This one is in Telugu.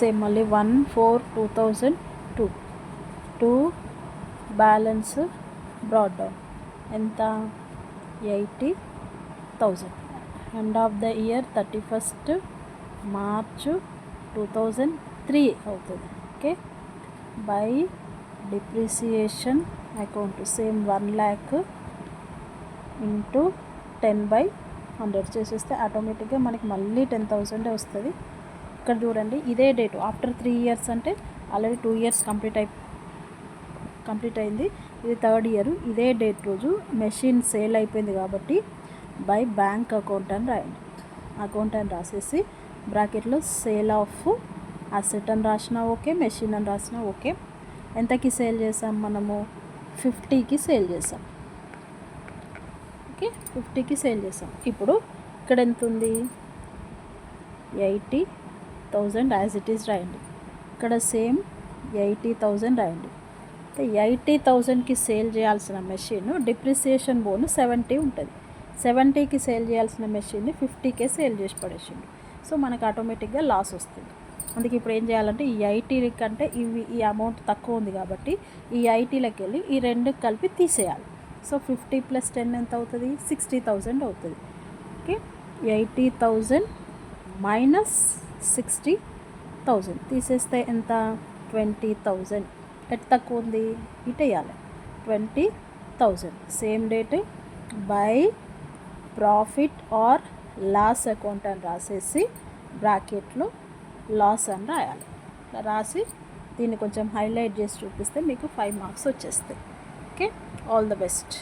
సేమ్ మళ్ళీ 1/4/2002 2 బ్యాలెన్స్ బ్రాడ్ డౌన్ ఎంత 80,000. End of the year 31st March 2003 అవుతుంది. Okay, by depreciation account same 1 lakh into 10/100 చేసేస్తే ఆటోమేటిక్గా మనకి మళ్ళీ 10,000 వస్తుంది. ఇక్కడ చూడండి, ఇదే డేటు ఆఫ్టర్ 3 years అంటే ఆల్రెడీ 2 years కంప్లీట్ అయింది, ఇది 3rd year. ఇదే డేట్ రోజు మెషిన్ సేల్ అయిపోయింది కాబట్టి బై బ్యాంక్ అకౌంట్ అని రాయండి. అకౌంట్ అని రాసేసి బ్రాకెట్లో సేల్ ఆఫ్ అసెట్ అని రాసినా ఓకే, మెషిన్ అని రాసినా ఓకే. ఎంతకి సేల్ చేసాం మనము? 50కి సేల్ చేసాం. ఓకే, 50కి సేల్ చేసాం. ఇప్పుడు ఇక్కడ ఎంత ఉంది? 80,000 యాజ్ ఇట్ ఈస్ రాయండి. ఇక్కడ సేమ్ 80,000 రాయండి. 80,000కి సేల్ చేయాల్సిన మెషిన్ డిప్రిసియేషన్ బోను 70 ఉంటుంది. 70కి సేల్ చేయాల్సిన మెషిన్ని 50కే సేల్ చేసి పడేసిండు. సో మనకు ఆటోమేటిక్గా లాస్ వస్తుంది. అందుకే ఇప్పుడు ఏం చేయాలంటే ఈ 80 కంటే ఈ అమౌంట్ తక్కువ ఉంది కాబట్టి ఈ 80లకి వెళ్ళి ఈ రెండు కలిపి తీసేయాలి. సో 50 + 10 ఎంత అవుతుంది? 60,000 అవుతుంది. ఓకే, 80,000 మైనస్ 60,000 తీసేస్తే ఎంత? 20,000. ఎట్ తక్కువ ఉంది? ఇటు వేయాలి 20,000. Same date by profit or loss account అని రాసేసి బ్రాకెట్లో లాస్ అని రాయాలి. రాసి దీన్ని కొంచెం హైలైట్ చేసి చూపిస్తే మీకు 5 మార్క్స్ వచ్చేస్తాయి. Okay, all the best.